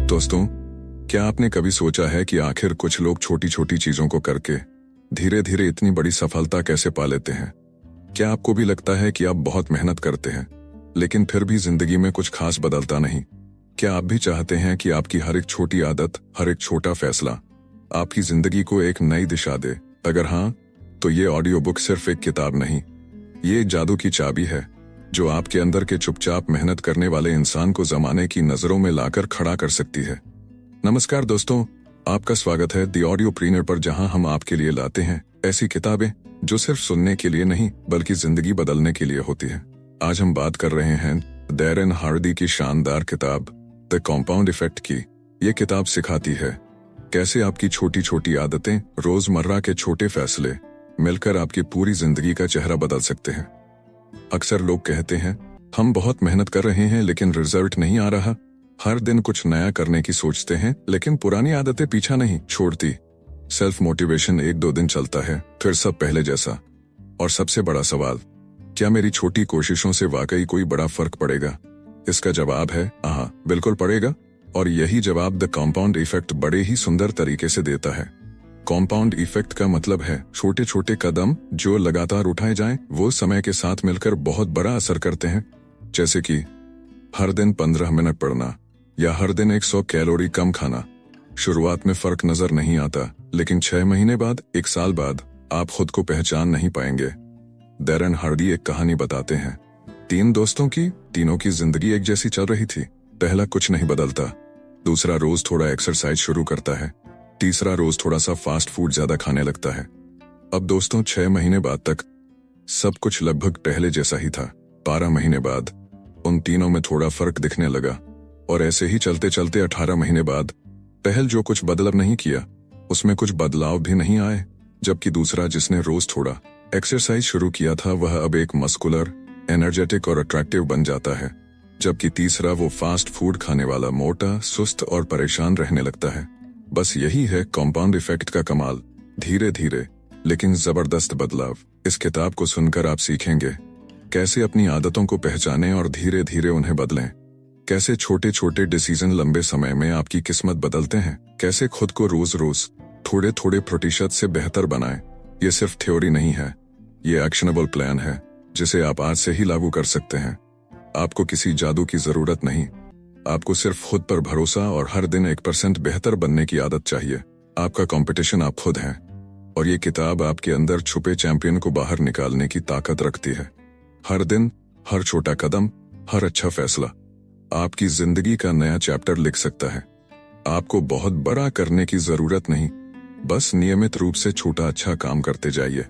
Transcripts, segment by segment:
दोस्तों, क्या आपने कभी सोचा है कि आखिर कुछ लोग छोटी छोटी चीजों को करके धीरे धीरे इतनी बड़ी सफलता कैसे पा लेते हैं? क्या आपको भी लगता है कि आप बहुत मेहनत करते हैं लेकिन फिर भी जिंदगी में कुछ खास बदलता नहीं? क्या आप भी चाहते हैं कि आपकी हर एक छोटी आदत, हर एक छोटा फैसला आपकी जिंदगी को एक नई दिशा दे? अगर हाँ, तो ये ऑडियो बुक सिर्फ एक किताब नहीं, ये एक जादू की चाबी है जो आपके अंदर के चुपचाप मेहनत करने वाले इंसान को जमाने की नजरों में लाकर खड़ा कर सकती है। नमस्कार दोस्तों, आपका स्वागत है दी ऑडियो प्रीनर पर, जहां हम आपके लिए लाते हैं ऐसी किताबें जो सिर्फ सुनने के लिए नहीं बल्कि जिंदगी बदलने के लिए होती है। आज हम बात कर रहे हैं डैरेन हार्डी की शानदार किताब द कंपाउंड इफेक्ट की। ये किताब सिखाती है कैसे आपकी छोटी छोटी आदतें, रोजमर्रा के छोटे फैसले मिलकर आपकी पूरी जिंदगी का चेहरा बदल सकते हैं। अक्सर लोग कहते हैं, हम बहुत मेहनत कर रहे हैं लेकिन रिजल्ट नहीं आ रहा। हर दिन कुछ नया करने की सोचते हैं लेकिन पुरानी आदतें पीछा नहीं छोड़ती। सेल्फ मोटिवेशन एक दो दिन चलता है, फिर सब पहले जैसा। और सबसे बड़ा सवाल, क्या मेरी छोटी कोशिशों से वाकई कोई बड़ा फर्क पड़ेगा? इसका जवाब है हाँ, बिल्कुल पड़ेगा। और यही जवाब द कंपाउंड इफेक्ट बड़े ही सुंदर तरीके से देता है। कंपाउंड इफेक्ट का मतलब है छोटे छोटे कदम जो लगातार उठाए जाएं, वो समय के साथ मिलकर बहुत बड़ा असर करते हैं। जैसे कि हर दिन 15 मिनट पढ़ना या हर दिन 100 कैलोरी कम खाना। शुरुआत में फर्क नजर नहीं आता, लेकिन 6 महीने बाद, 1 साल बाद आप खुद को पहचान नहीं पाएंगे। डैरेन हार्डी एक कहानी बताते हैं 3 दोस्तों की। तीनों की जिंदगी एक जैसी चल रही थी। पहला कुछ नहीं बदलता, दूसरा रोज थोड़ा एक्सरसाइज शुरू करता है, तीसरा रोज थोड़ा सा फास्ट फूड ज्यादा खाने लगता है। अब दोस्तों 6 महीने बाद तक सब कुछ लगभग पहले जैसा ही था। 12 महीने बाद उन तीनों में थोड़ा फर्क दिखने लगा और ऐसे ही चलते चलते 18 महीने बाद पहल जो कुछ बदलाव नहीं किया उसमें कुछ बदलाव भी नहीं आए। जबकि दूसरा जिसने रोज थोड़ा एक्सरसाइज शुरू किया था वह अब एक मस्कुलर, एनर्जेटिक और अट्रैक्टिव बन जाता है। जबकि तीसरा वो फास्ट फूड खाने वाला मोटा, सुस्त और परेशान रहने लगता है। बस यही है कंपाउंड इफेक्ट का कमाल, धीरे धीरे लेकिन जबरदस्त बदलाव। इस किताब को सुनकर आप सीखेंगे कैसे अपनी आदतों को पहचानें और धीरे धीरे उन्हें बदलें। कैसे छोटे छोटे डिसीजन लंबे समय में आपकी किस्मत बदलते हैं। कैसे खुद को रोज रोज थोड़े थोड़े प्रतिशत से बेहतर बनाएं। ये सिर्फ थ्योरी नहीं है, ये एक्शनेबल प्लान है जिसे आप आज से ही लागू कर सकते हैं। आपको किसी जादू की जरूरत नहीं, आपको सिर्फ खुद पर भरोसा और हर दिन 1% बेहतर बनने की आदत चाहिए। आपका कंपटीशन आप खुद हैं और ये किताब आपके अंदर छुपे चैंपियन को बाहर निकालने की ताकत रखती है। हर दिन, हर छोटा कदम, हर अच्छा फैसला आपकी जिंदगी का नया चैप्टर लिख सकता है। आपको बहुत बड़ा करने की जरूरत नहीं, बस नियमित रूप से छोटा अच्छा काम करते जाइए।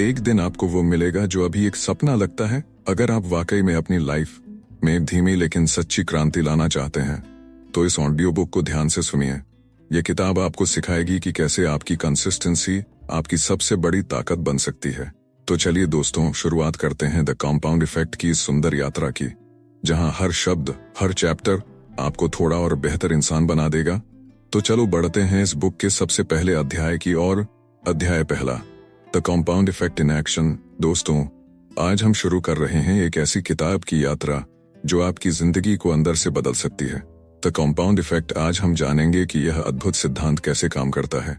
एक दिन आपको वो मिलेगा जो अभी एक सपना लगता है। अगर आप वाकई में अपनी लाइफ में धीमी लेकिन सच्ची क्रांति लाना चाहते हैं तो इस ऑडियो बुक को ध्यान से सुनिए। यह किताब आपको सिखाएगी कि कैसे आपकी कंसिस्टेंसी आपकी सबसे बड़ी ताकत बन सकती है। तो चलिए दोस्तों, शुरुआत करते हैं द कंपाउंड इफेक्ट की इस सुंदर यात्रा की, जहां हर शब्द, हर चैप्टर आपको थोड़ा और बेहतर इंसान बना देगा। तो चलो बढ़ते हैं इस बुक के सबसे पहले अध्याय की ओर। अध्याय पहला, the compound effect in action. दोस्तों, आज हम शुरू कर रहे हैं एक ऐसी किताब की यात्रा जो आपकी जिंदगी को अंदर से बदल सकती है। The compound effect. आज हम जानेंगे कि यह अद्भुत सिद्धांत कैसे काम करता है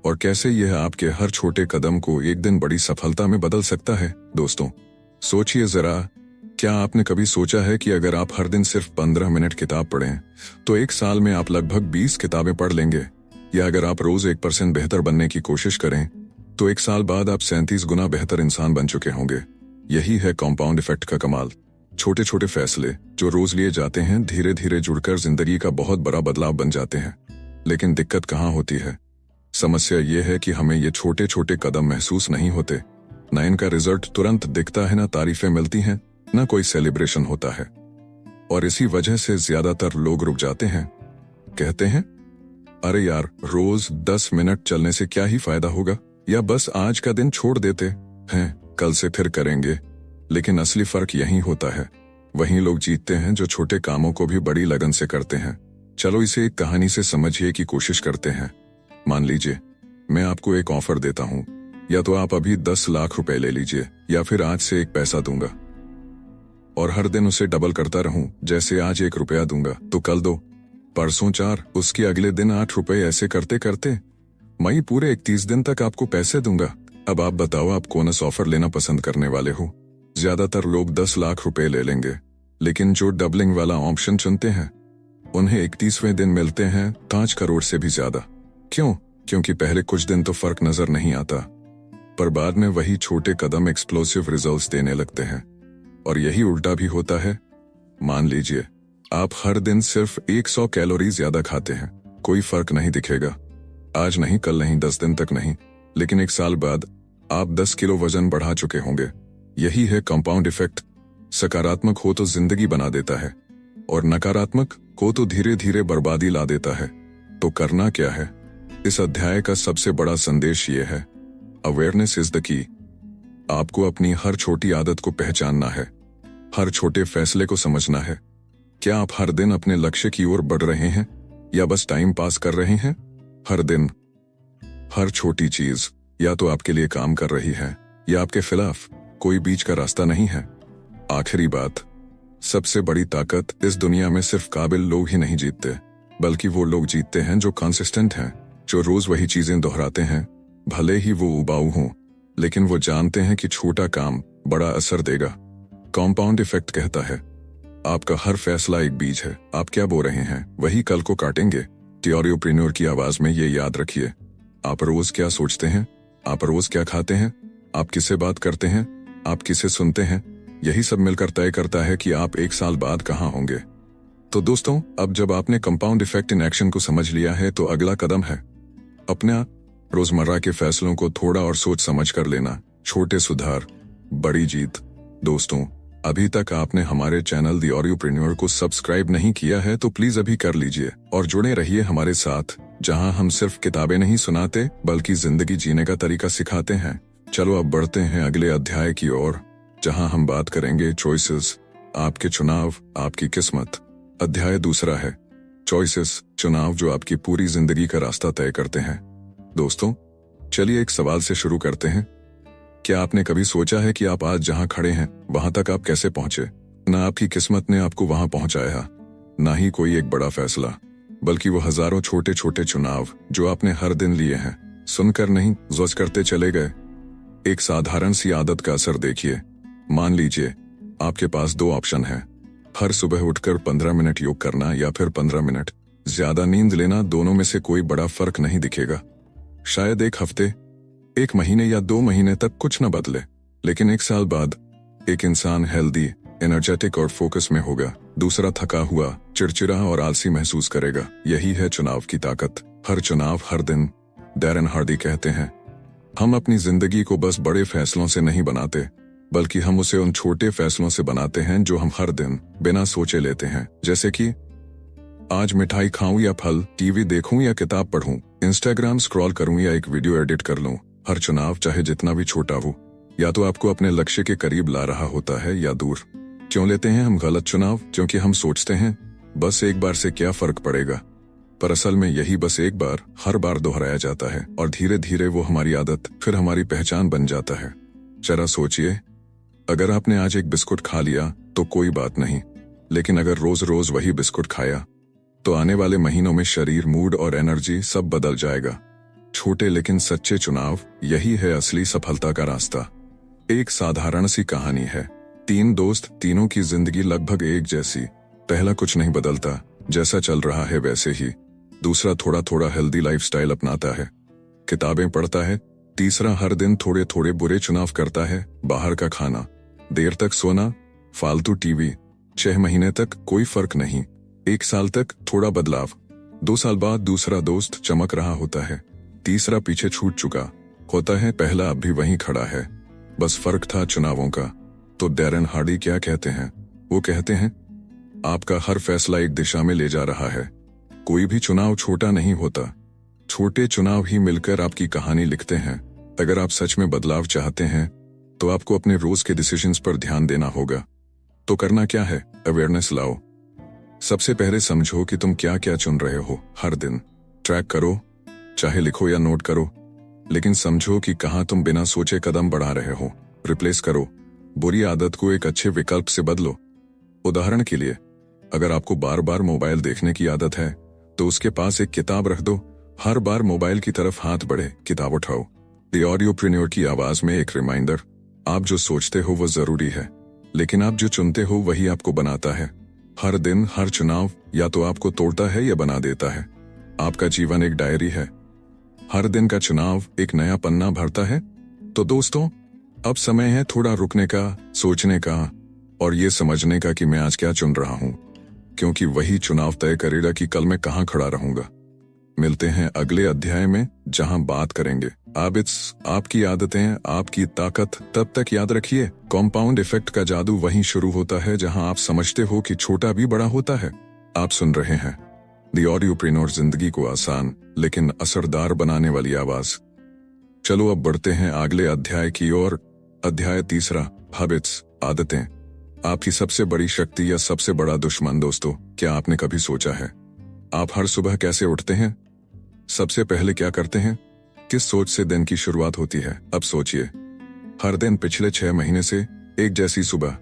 और कैसे यह आपके हर छोटे कदम को एक दिन बड़ी सफलता में बदल सकता है। दोस्तों, सोचिए जरा, क्या आपने कभी सोचा है कि अगर आप हर दिन सिर्फ 15 मिनट किताब पढ़ें तो 1 साल में आप लगभग 20 किताबें पढ़ लेंगे? या अगर आप रोज 1% बेहतर बनने की कोशिश करें तो 1 साल बाद आप 37 गुना बेहतर इंसान बन चुके होंगे। यही है कंपाउंड इफेक्ट का कमाल। छोटे छोटे फैसले जो रोज लिए जाते हैं धीरे धीरे जुड़कर जिंदगी का बहुत बड़ा बदलाव बन जाते हैं। लेकिन दिक्कत कहाँ होती है? समस्या ये है कि हमें ये छोटे छोटे कदम महसूस नहीं होते। न इनका रिजल्ट तुरंत दिखता है, न तारीफें मिलती हैं, न कोई सेलिब्रेशन होता है। और इसी वजह से ज्यादातर लोग रुक जाते हैं। कहते हैं, अरे यार, रोज 10 मिनट चलने से क्या ही फायदा होगा, या बस आज का दिन छोड़ देते हैं, कल से फिर करेंगे। लेकिन असली फर्क यही होता है। वहीं लोग जीतते हैं जो छोटे कामों को भी बड़ी लगन से करते हैं। चलो इसे एक कहानी से समझिए की कोशिश करते हैं। मान लीजिए मैं आपको एक ऑफर देता हूं, या तो आप अभी 10 लाख रुपए ले लीजिए या फिर आज से 1 पैसा दूंगा और हर दिन उसे डबल करता रहूं। जैसे आज 1 रुपया दूंगा तो कल 2, परसों 4, उसके अगले दिन 8 रुपए, ऐसे करते करते मई पूरे 31 दिन तक आपको पैसे दूंगा। अब आप बताओ, आप कौन सा ऑफर लेना पसंद करने वाले हो? ज्यादातर लोग 10 लाख रुपए ले लेंगे, लेकिन जो डबलिंग वाला ऑप्शन चुनते हैं उन्हें 31वें दिन मिलते हैं 5 करोड़ से भी ज्यादा। क्यों? क्योंकि पहले कुछ दिन तो फर्क नजर नहीं आता, पर बाद में वही छोटे कदम एक्सप्लोसिव रिजल्ट्स देने लगते हैं। और यही उल्टा भी होता है। मान लीजिए आप हर दिन सिर्फ 100 कैलोरी ज्यादा खाते हैं, कोई फर्क नहीं दिखेगा। आज नहीं, कल नहीं, 10 दिन तक नहीं, लेकिन 1 साल बाद आप 10 किलो वजन बढ़ा चुके होंगे। यही है कंपाउंड इफेक्ट। सकारात्मक हो तो जिंदगी बना देता है, और नकारात्मक हो तो धीरे धीरे बर्बादी ला देता है। तो करना क्या है? इस अध्याय का सबसे बड़ा संदेश ये है, अवेयरनेस इज द की। आपको अपनी हर छोटी आदत को पहचानना है, हर छोटे फैसले को समझना है। क्या आप हर दिन अपने लक्ष्य की ओर बढ़ रहे हैं या बस टाइम पास कर रहे हैं? हर दिन हर छोटी चीज या तो आपके लिए काम कर रही है या आपके खिलाफ, कोई बीच का रास्ता नहीं है। आखिरी बात, सबसे बड़ी ताकत इस दुनिया में सिर्फ काबिल लोग ही नहीं जीतते, बल्कि वो लोग जीतते हैं जो कंसिस्टेंट हैं, जो रोज वही चीजें दोहराते हैं। भले ही वो उबाऊ हों, लेकिन वो जानते हैं कि छोटा काम बड़ा असर देगा। कंपाउंड इफेक्ट कहता है, आपका हर फैसला एक बीज है। आप क्या बो रहे हैं वही कल को काटेंगे। टीओरियोप्रेन्योर की आवाज में ये याद रखिए। आप रोज क्या सोचते हैं, आप रोज क्या खाते हैं, आप किससे बात करते हैं, आप किसे सुनते हैं, यही सब मिलकर तय करता है कि आप 1 साल बाद कहाँ होंगे। तो दोस्तों, अब जब आपने कंपाउंड इफेक्ट इन एक्शन को समझ लिया है, तो अगला कदम है अपने रोजमर्रा के फैसलों को थोड़ा और सोच समझ कर लेना। छोटे सुधार, बड़ी जीत। दोस्तों, अभी तक आपने हमारे चैनल द ऑडियोप्रेन्योर को सब्सक्राइब नहीं किया है तो प्लीज अभी कर लीजिए और जुड़े रहिए हमारे साथ, जहां हम सिर्फ किताबें नहीं सुनाते बल्कि जिंदगी जीने का तरीका सिखाते हैं। चलो अब बढ़ते हैं अगले अध्याय की ओर, जहां हम बात करेंगे चॉइसेस, आपके चुनाव, आपकी किस्मत। अध्याय दूसरा है चॉइसेस, चुनाव जो आपकी पूरी जिंदगी का रास्ता तय करते हैं। दोस्तों, चलिए एक सवाल से शुरू करते हैं। क्या आपने कभी सोचा है कि आप आज जहां खड़े हैं वहां तक आप कैसे पहुंचे? ना आपकी किस्मत ने आपको वहां पहुंचाया, ना ही कोई एक बड़ा फैसला, बल्कि वो हजारों छोटे छोटे चुनाव जो आपने हर दिन लिए हैं। सुनकर नहीं, जज करते चले गए। एक साधारण सी आदत का असर देखिए। मान लीजिए आपके पास 2 ऑप्शन हैं, हर सुबह उठकर 15 मिनट योग करना या फिर 15 मिनट ज्यादा नींद लेना। दोनों में से कोई बड़ा फर्क नहीं दिखेगा। शायद 1 हफ्ते, 1 महीने या 2 महीने तक कुछ न बदले, लेकिन 1 साल बाद एक इंसान हेल्दी, एनर्जेटिक और फोकस में होगा। दूसरा थका हुआ, चिड़चिड़ा और आलसी महसूस करेगा। यही है चुनाव की ताकत। हर चुनाव, हर दिन। डैरेन हार्डी कहते हैं, हम अपनी जिंदगी को बस बड़े फैसलों से नहीं बनाते, बल्कि हम उसे उन छोटे फैसलों से बनाते हैं जो हम हर दिन बिना सोचे लेते हैं। जैसे कि आज मिठाई खाऊं या फल, टीवी देखूं या किताब पढ़ूं, इंस्टाग्राम स्क्रॉल करूं या एक वीडियो एडिट कर लूं। हर चुनाव, चाहे जितना भी छोटा हो, या तो आपको अपने लक्ष्य के करीब ला रहा होता है या दूर। क्यों लेते हैं हम गलत चुनाव? क्योंकि हम सोचते हैं बस एक बार से क्या फर्क पड़ेगा, पर असल में यही बस एक बार हर बार दोहराया जाता है और धीरे धीरे वो हमारी आदत, फिर हमारी पहचान बन जाता है। जरा सोचिए, अगर आपने आज एक बिस्कुट खा लिया तो कोई बात नहीं, लेकिन अगर रोज रोज वही बिस्कुट खाया तो आने वाले महीनों में शरीर, मूड और एनर्जी सब बदल जाएगा। छोटे लेकिन सच्चे चुनाव, यही है असली सफलता का रास्ता। एक साधारण सी कहानी है। 3 दोस्त, तीनों की जिंदगी लगभग एक जैसी। पहला कुछ नहीं बदलता, जैसा चल रहा है वैसे ही। दूसरा थोड़ा थोड़ा हेल्दी लाइफस्टाइल अपनाता है, किताबें पढ़ता है। तीसरा हर दिन थोड़े थोड़े बुरे चुनाव करता है, बाहर का खाना, देर तक सोना, फालतू टीवी। 6 महीने तक कोई फर्क नहीं, 1 साल तक थोड़ा बदलाव। 2 साल बाद दूसरा दोस्त चमक रहा होता है, तीसरा पीछे छूट चुका होता है, पहला अब भी वहीं खड़ा है, बस फर्क था चुनावों का। तो डैरेन हार्डी क्या कहते हैं? वो कहते हैं, आपका हर फैसला एक दिशा में ले जा रहा है। कोई भी चुनाव छोटा नहीं होता, छोटे चुनाव ही मिलकर आपकी कहानी लिखते हैं। अगर आप सच में बदलाव चाहते हैं तो आपको अपने रोज के डिसीजंस पर ध्यान देना होगा। तो करना क्या है? अवेयरनेस लाओ। सबसे पहले समझो कि तुम क्या क्या चुन रहे हो हर दिन। ट्रैक करो, चाहे लिखो या नोट करो, लेकिन समझो कि कहां तुम बिना सोचे कदम बढ़ा रहे हो। रिप्लेस करो, बुरी आदत को एक अच्छे विकल्प से बदलो। उदाहरण के लिए, अगर आपको बार बार मोबाइल देखने की आदत है तो उसके पास एक किताब रख दो। हर बार मोबाइल की तरफ हाथ बढ़े, किताब उठाओ। द ऑडियोप्रेन्योर की आवाज में एक रिमाइंडर, आप जो सोचते हो वो जरूरी है, लेकिन आप जो चुनते हो वही आपको बनाता है। हर दिन, हर चुनाव या तो आपको तोड़ता है या बना देता है। आपका जीवन एक डायरी है, हर दिन का चुनाव एक नया पन्ना भरता है। तो दोस्तों, अब समय है थोड़ा रुकने का, सोचने का और ये समझने का कि मैं आज क्या चुन रहा हूं, क्योंकि वही चुनाव तय करेगा कि कल मैं कहां खड़ा रहूंगा। मिलते हैं अगले अध्याय में, जहां बात करेंगे हैबिट्स, आपकी आदतें, आपकी ताकत। तब तक याद रखिए, कॉम्पाउंड इफेक्ट का जादू वहीं शुरू होता है जहां आप समझते हो कि छोटा भी बड़ा होता है। आप सुन रहे हैं द ऑडियोप्रेन्योर, जिंदगी को आसान लेकिन असरदार बनाने वाली आवाज। चलो अब बढ़ते हैं अगले अध्याय की ओर। अध्याय 3, हैबिट्स, आदतें, आपकी सबसे बड़ी शक्ति या सबसे बड़ा दुश्मन। दोस्तों, क्या आपने कभी सोचा है आप हर सुबह कैसे उठते हैं? सबसे पहले क्या करते हैं? किस सोच से दिन की शुरुआत होती है? अब सोचिए, हर दिन पिछले 6 महीने से एक जैसी सुबह,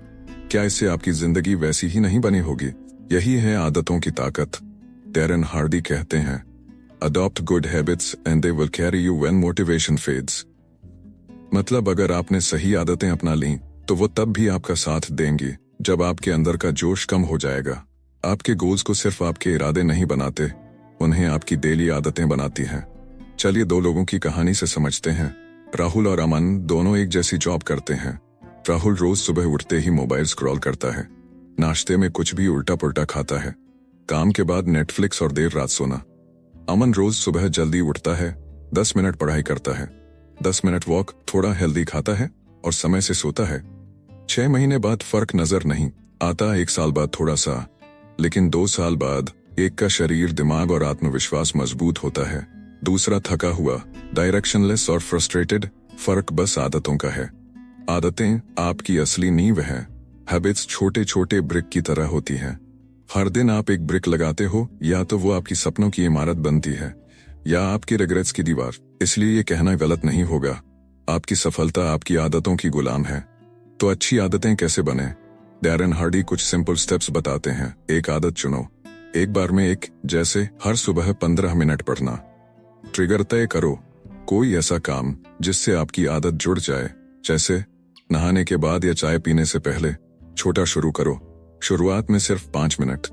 क्या इससे आपकी जिंदगी वैसी ही नहीं बनी होगी? यही है आदतों की ताकत। डैरेन हार्डी कहते हैं, adopt good habits and they will carry you when motivation fades. मतलब अगर आपने सही आदतें अपना ली तो वो तब भी आपका साथ देंगी जब आपके अंदर का जोश कम हो जाएगा। आपके गोल्स को सिर्फ आपके इरादे नहीं बनाते, उन्हें आपकी डेली आदतें बनाती हैं। चलिए 2 लोगों की कहानी से समझते हैं। राहुल और अमन दोनों एक जैसी जॉब करते हैं। राहुल रोज सुबह उठते ही मोबाइल स्क्रॉल करता है, नाश्ते में कुछ भी उल्टा पुल्टा खाता है, काम के बाद नेटफ्लिक्स और देर रात सोना। अमन रोज सुबह जल्दी उठता है, 10 मिनट पढ़ाई करता है, 10 मिनट वॉक, थोड़ा हेल्दी खाता है और समय से सोता है। 6 महीने बाद फर्क नजर नहीं आता, 1 साल बाद थोड़ा सा, लेकिन 2 साल बाद एक का शरीर, दिमाग और आत्मविश्वास मजबूत होता है, दूसरा थका हुआ, डायरेक्शनलेस और फ्रस्ट्रेटेड। फर्क बस आदतों का है। आदतें आपकी असली नींव है। हैबिट्स छोटे छोटे ब्रिक की तरह होती हैं। हर दिन आप एक ब्रिक लगाते हो, या तो वो आपकी सपनों की इमारत बनती है या आपकी रिग्रेट्स की दीवार। इसलिए ये कहना गलत नहीं होगा, आपकी सफलता आपकी आदतों की गुलाम है। तो अच्छी आदतें कैसे बने? डैरेन हार्डी कुछ सिंपल स्टेप्स बताते हैं। एक आदत चुनो, एक बार में एक, जैसे हर सुबह 15 मिनट पढ़ना। ट्रिगर तय करो, कोई ऐसा काम जिससे आपकी आदत जुड़ जाए, जैसे नहाने के बाद या चाय पीने से पहले। छोटा शुरू करो, शुरुआत में सिर्फ 5 मिनट।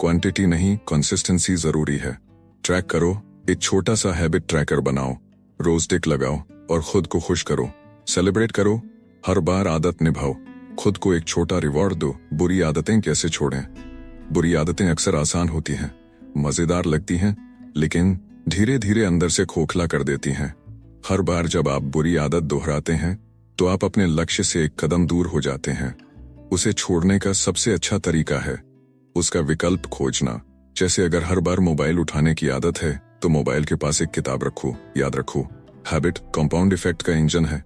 क्वांटिटी नहीं, कंसिस्टेंसी जरूरी है। ट्रैक करो, एक छोटा सा हैबिट ट्रैकर बनाओ, रोज टिक लगाओ और खुद को खुश करो। सेलिब्रेट करो, हर बार आदत निभाओ, खुद को एक छोटा रिवॉर्ड दो। बुरी आदतें कैसे छोड़ें? बुरी आदतें अक्सर आसान होती हैं, मजेदार लगती हैं, लेकिन धीरे धीरे अंदर से खोखला कर देती हैं। हर बार जब आप बुरी आदत दोहराते हैं तो आप अपने लक्ष्य से एक कदम दूर हो जाते हैं। उसे छोड़ने का सबसे अच्छा तरीका है उसका विकल्प खोजना। जैसे अगर हर बार मोबाइल उठाने की आदत है तो मोबाइल के पास एक किताब रखो। याद रखो, हैबिट कंपाउंड इफेक्ट का इंजन है।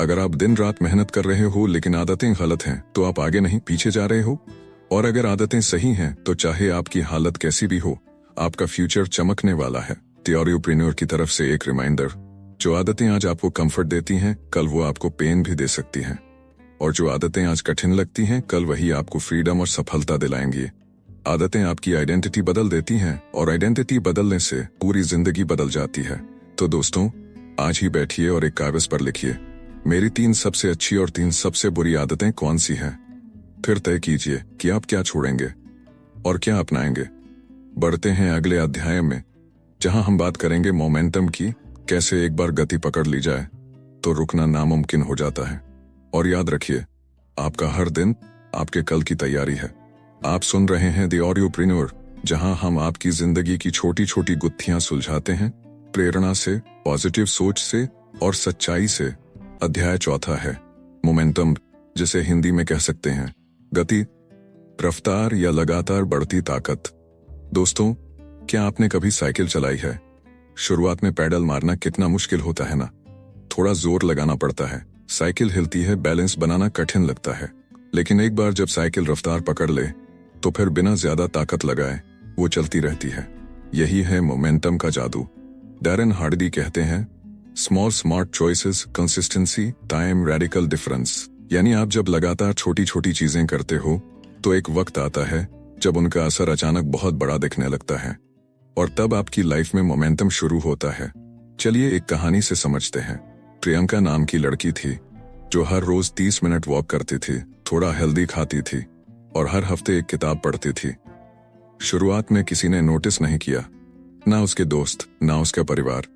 अगर आप दिन रात मेहनत कर रहे हो लेकिन आदतें गलत हैं तो आप आगे नहीं, पीछे जा रहे हो। और अगर आदतें सही हैं तो चाहे आपकी हालत कैसी भी हो, आपका फ्यूचर चमकने वाला है। द ऑडियोप्रेन्योर की तरफ से एक रिमाइंडर, जो आदतें आज आपको कंफर्ट देती हैं, कल वो आपको पेन भी दे सकती हैं। और जो आदतें आज कठिन लगती हैं, कल वही आपको फ्रीडम और सफलता दिलाएंगी। आदतें आपकी आइडेंटिटी बदल देती हैं और आइडेंटिटी बदलने से पूरी जिंदगी बदल जाती है। तो दोस्तों, आज ही बैठिए और एक कागज पर लिखिए, मेरी 3 सबसे अच्छी और 3 सबसे बुरी आदतें कौन सी हैं। फिर तय कीजिए कि आप क्या छोड़ेंगे और क्या अपनाएंगे। बढ़ते हैं अगले अध्याय में, जहां हम बात करेंगे मोमेंटम की, कैसे एक बार गति पकड़ ली जाए तो रुकना नामुमकिन हो जाता है। और याद रखिए, आपका हर दिन आपके कल की तैयारी है। आप सुन रहे हैं द ऑडियोप्रेन्योर, जहां हम आपकी जिंदगी की छोटी छोटी गुत्थियां सुलझाते हैं, प्रेरणा से, पॉजिटिव सोच से और सच्चाई से। अध्याय 4 है मोमेंटम, जिसे हिंदी में कह सकते हैं गति, रफ्तार या लगातार बढ़ती ताकत। दोस्तों, क्या आपने कभी साइकिल चलाई है? शुरुआत में पैडल मारना कितना मुश्किल होता है ना, थोड़ा जोर लगाना पड़ता है, साइकिल हिलती है, बैलेंस बनाना कठिन लगता है। लेकिन एक बार जब साइकिल रफ्तार पकड़ ले तो फिर बिना ज्यादा ताकत लगाए वो चलती रहती है। यही है मोमेंटम का जादू। डैरेन हार्डी कहते हैं, small smart choices, consistency, time, radical difference. यानी आप जब लगातार छोटी छोटी चीजें करते हो तो एक वक्त आता है जब उनका असर अचानक बहुत बड़ा दिखने लगता है। और तब आपकी लाइफ में मोमेंटम शुरू होता है। चलिए एक कहानी से समझते हैं। प्रियंका नाम की लड़की थी जो हर रोज 30 मिनट वॉक करती थी, थोड़ा हेल्दी खाती थी और हर हफ्ते एक किताब पढ़ती थी। शुरुआत में किसी ने नोटिस नहीं किया, ना उसके दोस्त ना उसका परिवार।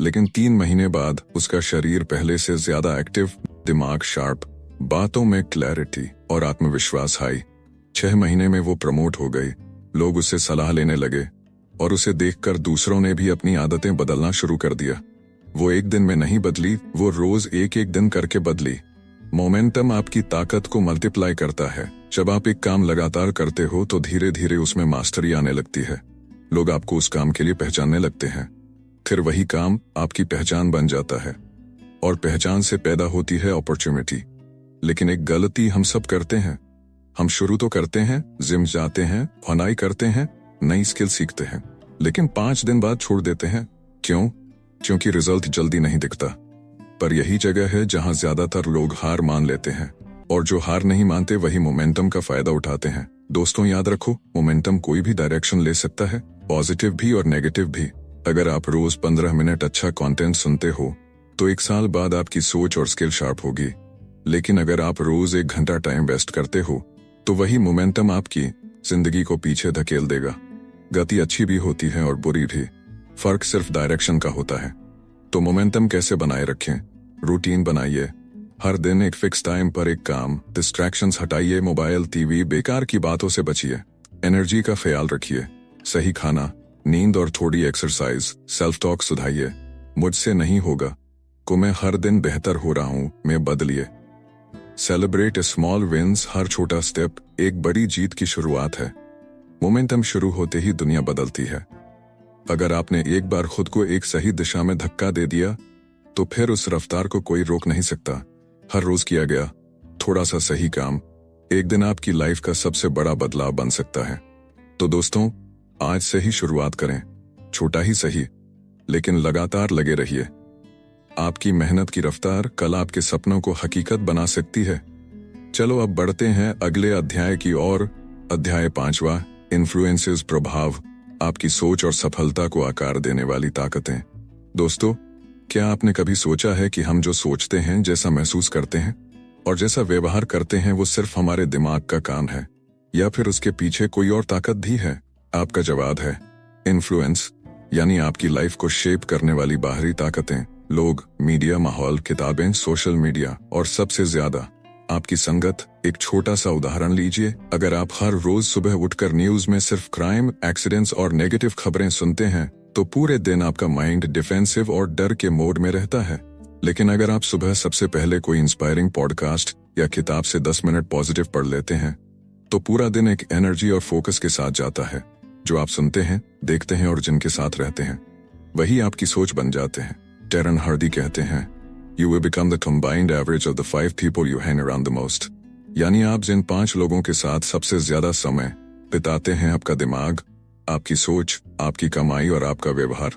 लेकिन 3 महीने बाद उसका शरीर पहले से ज्यादा एक्टिव, दिमाग शार्प, बातों में क्लैरिटी और आत्मविश्वास हाई। 6 महीने में वो प्रमोट हो गई। लोग उससे सलाह लेने लगे और उसे देखकर दूसरों ने भी अपनी आदतें बदलना शुरू कर दिया। वो एक दिन में नहीं बदली, वो रोज एक एक दिन करके बदली। मोमेंटम आपकी ताकत को मल्टीप्लाई करता है। जब आप एक काम लगातार करते हो तो धीरे धीरे उसमें मास्टरी आने लगती है। लोग आपको उस काम के लिए पहचानने लगते हैं। फिर वही काम आपकी पहचान बन जाता है और पहचान से पैदा होती है अपॉर्चुनिटी। लेकिन एक गलती हम सब करते हैं। हम शुरू तो करते हैं, जिम जाते हैं, पढ़ाई करते हैं, नई स्किल सीखते हैं, लेकिन 5 दिन बाद छोड़ देते हैं। क्यों? क्योंकि रिजल्ट जल्दी नहीं दिखता। पर यही जगह है जहां ज्यादातर लोग हार मान लेते हैं, और जो हार नहीं मानते वही मोमेंटम का फायदा उठाते हैं। दोस्तों याद रखो, मोमेंटम कोई भी डायरेक्शन ले सकता है, पॉजिटिव भी और नेगेटिव भी। अगर आप रोज 15 मिनट अच्छा कंटेंट सुनते हो तो 1 साल बाद आपकी सोच और स्किल शार्प होगी। लेकिन अगर आप रोज 1 घंटा टाइम वेस्ट करते हो तो वही मोमेंटम आपकी जिंदगी को पीछे धकेल देगा। गति अच्छी भी होती है और बुरी भी, फर्क सिर्फ डायरेक्शन का होता है। तो मोमेंटम कैसे बनाए रखें? रूटीन बनाइए। हर दिन एक फिक्स टाइम पर एक काम, डिस्ट्रैक्शंस हटाइए, मोबाइल, टीवी, बेकार की बातों से बचिए। एनर्जी का ख्याल रखिए, सही खाना, नींद और थोड़ी एक्सरसाइज। सेल्फ टॉक सुधारिए, मुझसे नहीं होगा को मैं हर दिन बेहतर हो रहा हूं में बदलिए। सेलिब्रेट स्मॉल विंस, हर छोटा स्टेप एक बड़ी जीत की शुरुआत है। मोमेंटम शुरू होते ही दुनिया बदलती है। अगर आपने एक बार खुद को एक सही दिशा में धक्का दे दिया तो फिर उस रफ्तार को कोई रोक नहीं सकता। हर रोज किया गया थोड़ा सा सही काम एक दिन आपकी लाइफ का सबसे बड़ा बदलाव बन सकता है। तो दोस्तों, आज से ही शुरुआत करें, छोटा ही सही, लेकिन लगातार लगे रहिए। आपकी मेहनत की रफ्तार कल आपके सपनों को हकीकत बना सकती है। चलो अब बढ़ते हैं अगले अध्याय की ओर। अध्याय 5वां, इन्फ्लुएंसेस, प्रभाव, आपकी सोच और सफलता को आकार देने वाली ताकतें। दोस्तों, क्या आपने कभी सोचा है कि हम जो सोचते हैं, जैसा महसूस करते हैं और जैसा व्यवहार करते हैं वो सिर्फ हमारे दिमाग का काम है या फिर उसके पीछे कोई और ताकत भी है? आपका जवाब है इन्फ्लुएंस, यानी आपकी लाइफ को शेप करने वाली बाहरी ताकतें। लोग, मीडिया, माहौल, किताबें, सोशल मीडिया और सबसे ज्यादा आपकी संगत। एक छोटा सा उदाहरण लीजिए। अगर आप हर रोज सुबह उठकर न्यूज में सिर्फ क्राइम, एक्सीडेंट्स और नेगेटिव खबरें सुनते हैं तो पूरे दिन आपका माइंड डिफेंसिव और डर के मोड में रहता है। लेकिन अगर आप सुबह सबसे पहले कोई इंस्पायरिंग पॉडकास्ट या किताब से 10 मिनट पॉजिटिव पढ़ लेते हैं तो पूरा दिन एक एनर्जी और फोकस के साथ जाता है। जो आप सुनते हैं, देखते हैं और जिनके साथ रहते हैं वही आपकी सोच बन जाते हैं। टेरन हार्डी कहते हैं, You will become the combined average of the 5 people you hang around the most। यानी आप जिन 5 लोगों के साथ सबसे ज्यादा समय बिताते हैं, आपका दिमाग, आपकी सोच, आपकी कमाई और आपका व्यवहार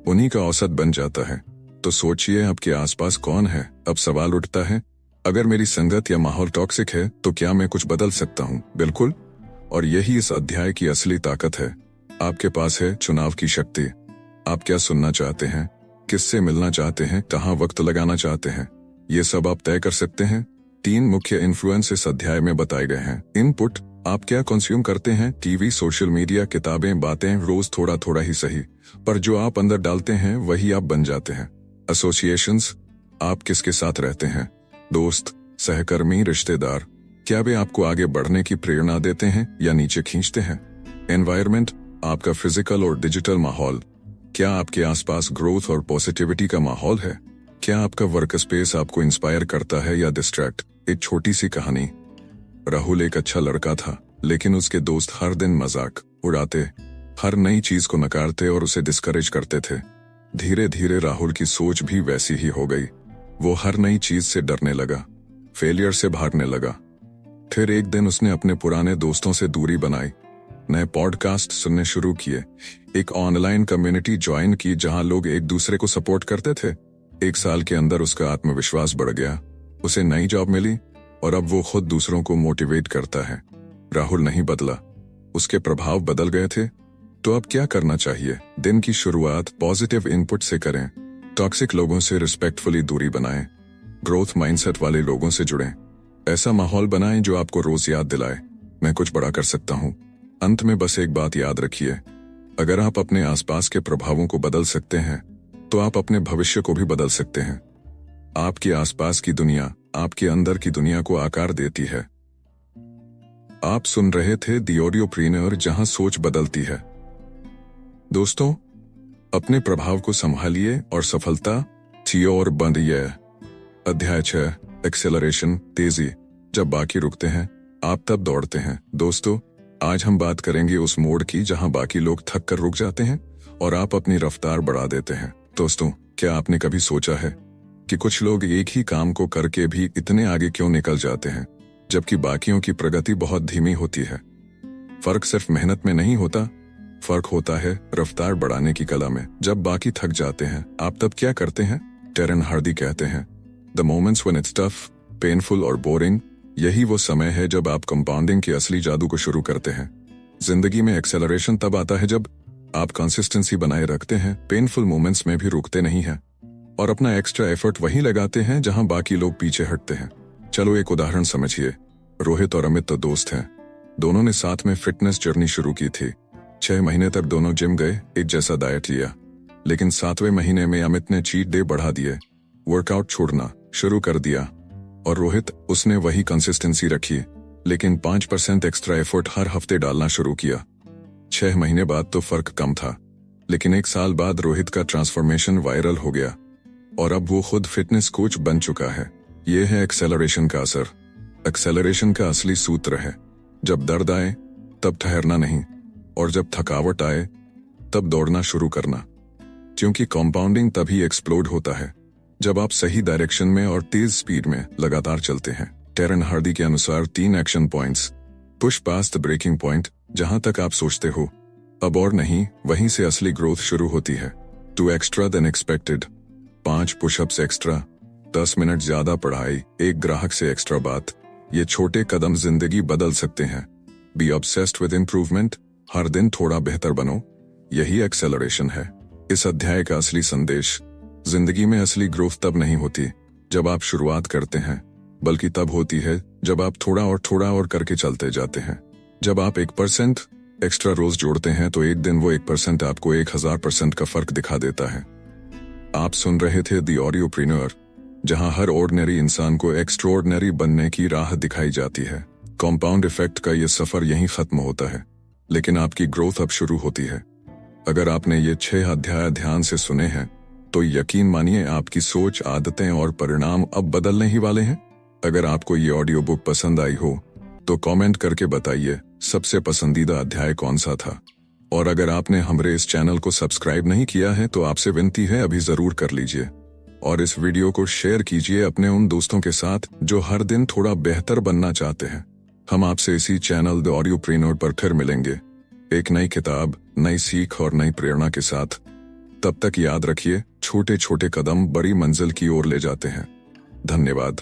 उन्हीं का औसत बन जाता है। तो सोचिए आपके आसपास कौन है। अब सवाल उठता है, अगर मेरी संगत या माहौल टॉक्सिक है तो क्या मैं कुछ बदल सकता हूँ? बिल्कुल, और यही इस अध्याय की असली ताकत है। आपके पास है चुनाव की शक्ति। आप क्या सुनना चाहते हैं, किससे मिलना चाहते हैं, कहाँ वक्त लगाना चाहते हैं, ये सब आप तय कर सकते हैं। 3 मुख्य इन्फ्लुएंस इस अध्याय में बताए गए हैं। इनपुट, आप क्या कंज्यूम करते हैं, टीवी, सोशल मीडिया, किताबें, बातें, रोज थोड़ा थोड़ा ही सही, पर जो आप अंदर डालते हैं वही आप बन जाते हैं। एसोसिएशंस, आप किसके साथ रहते हैं, दोस्त, सहकर्मी, रिश्तेदार, क्या वे आपको आगे बढ़ने की प्रेरणा देते हैं या नीचे खींचते हैं? एनवायरनमेंट, आपका फिजिकल और डिजिटल माहौल, क्या आपके आसपास ग्रोथ और पॉजिटिविटी का माहौल है? क्या आपका वर्क स्पेस आपको इंस्पायर करता है या डिस्ट्रैक्ट? एक छोटी सी कहानी। राहुल एक अच्छा लड़का था, लेकिन उसके दोस्त हर दिन मजाक उड़ाते, हर नई चीज को नकारते और उसे डिस्करेज करते थे। धीरे धीरे राहुल की सोच भी वैसी ही हो गई। वो हर नई चीज से डरने लगा, फेलियर से भागने लगा। फिर एक दिन उसने अपने पुराने दोस्तों से दूरी बनाई, नए पॉडकास्ट सुनने शुरू किए, एक ऑनलाइन कम्युनिटी ज्वाइन की जहां लोग एक दूसरे को सपोर्ट करते थे। 1 साल के अंदर उसका आत्मविश्वास बढ़ गया, उसे नई जॉब मिली और अब वो खुद दूसरों को मोटिवेट करता है। राहुल नहीं बदला, उसके प्रभाव बदल गए थे। तो अब क्या करना चाहिए? दिन की शुरुआत पॉजिटिव इनपुट से करें, टॉक्सिक लोगों से रिस्पेक्टफुली दूरी बनाएं, ग्रोथ माइंडसेट वाले लोगों से जुड़ें, ऐसा माहौल बनाएं जो आपको रोज याद दिलाए मैं कुछ बड़ा कर सकता हूं। अंत में बस एक बात याद रखिए, अगर आप अपने आसपास के प्रभावों को बदल सकते हैं तो आप अपने भविष्य को भी बदल सकते हैं। आपके आसपास की दुनिया आपके अंदर की दुनिया को आकार देती है। आप सुन रहे थे द ऑडियोप्रेन्योर, जहां सोच बदलती है। दोस्तों, अपने प्रभाव को संभालिए और सफलता थी और बंदिए। अध्याय 6, एक्सेलरेशन, तेजी। जब बाकी रुकते हैं आप तब दौड़ते हैं। दोस्तों, आज हम बात करेंगे उस मोड़ की जहां बाकी लोग थक कर रुक जाते हैं और आप अपनी रफ्तार बढ़ा देते हैं। दोस्तों, क्या आपने कभी सोचा है कि कुछ लोग एक ही काम को करके भी इतने आगे क्यों निकल जाते हैं जबकि बाकियों की प्रगति बहुत धीमी होती है? फर्क सिर्फ मेहनत में नहीं होता, फर्क होता है रफ्तार बढ़ाने की कला में। जब बाकी थक जाते हैं आप तब क्या करते हैं? टेरन हार्डी कहते हैं, the moments when it's tough, painful और बोरिंग, यही वो समय है जब आप कंपाउंडिंग के असली जादू को शुरू करते हैं। जिंदगी में एक्सेलरेशन तब आता है जब आप कंसिस्टेंसी बनाए रखते हैं, पेनफुल मोमेंट्स में भी रुकते नहीं हैं और अपना एक्स्ट्रा एफर्ट वहीं लगाते हैं जहां बाकी लोग पीछे हटते हैं। चलो एक उदाहरण समझिए। रोहित और अमित तो दोस्त हैं। दोनों ने साथ में फिटनेस जर्नी शुरू की थी। 6 महीने तक दोनों जिम गए, एक जैसा डाइट लिया, लेकिन 7वें महीने में अमित ने चीट डे बढ़ा दिए, वर्कआउट छोड़ना शुरू कर दिया और रोहित, उसने वही कंसिस्टेंसी रखी लेकिन 5% एक्स्ट्रा एफर्ट हर हफ्ते डालना शुरू किया। 6 महीने बाद तो फर्क कम था, लेकिन 1 साल बाद रोहित का ट्रांसफॉर्मेशन वायरल हो गया और अब वो खुद फिटनेस कोच बन चुका है। ये है एक्सेलरेशन का असर। एक्सेलरेशन का असली सूत्र है, जब दर्द आए तब ठहरना नहीं और जब थकावट आए तब दौड़ना शुरू करना, क्योंकि कंपाउंडिंग तभी एक्सप्लोड होता है जब आप सही डायरेक्शन में और तेज स्पीड में लगातार चलते हैं। टेरन हार्डी के अनुसार 3 action points. Push past the breaking point, जहां तक आप सोचते हो अब और नहीं, वहीं से असली ग्रोथ शुरू होती है। 2 extra then expected, 5 pushups extra, 10 minute ज्यादा पढ़ाई, 1 ग्राहक से एक्स्ट्रा बात। ये छोटे कदम जिंदगी बदल सकते हैं। बी ऑब्सेस्ड विद इम्प्रूवमेंट, हर दिन थोड़ा बेहतर बनो, यही एक्सेलरेशन है। इस अध्याय का असली संदेश, जिंदगी में असली ग्रोथ तब नहीं होती जब आप शुरुआत करते हैं, बल्कि तब होती है जब आप थोड़ा और करके चलते जाते हैं। जब आप 1% एक्स्ट्रा रोज जोड़ते हैं तो एक दिन वो 1% आपको 1000% का फर्क दिखा देता है। आप सुन रहे थे द ऑडियोप्रेन्योर, जहां हर ऑर्डिनरी इंसान को एक्स्ट्राऑर्डिनरी बनने की राह दिखाई जाती है। कंपाउंड इफेक्ट का ये सफर यहीं खत्म होता है, लेकिन आपकी ग्रोथ अब शुरू होती है। अगर आपने ये 6 अध्याय ध्यान से सुने हैं तो यकीन मानिए आपकी सोच, आदतें और परिणाम अब बदलने ही वाले हैं। अगर आपको ये ऑडियो बुक पसंद आई हो तो कमेंट करके बताइए सबसे पसंदीदा अध्याय कौन सा था। और अगर आपने हमारे इस चैनल को सब्सक्राइब नहीं किया है तो आपसे विनती है अभी जरूर कर लीजिए और इस वीडियो को शेयर कीजिए अपने उन दोस्तों के साथ जो हर दिन थोड़ा बेहतर बनना चाहते हैं। हम आपसे इसी चैनल द ऑडियोप्रेन्योर पर फिर मिलेंगे, एक नई किताब, नई सीख और नई प्रेरणा के साथ। तब तक याद रखिए, छोटे छोटे कदम बड़ी मंजिल की ओर ले जाते हैं। धन्यवाद।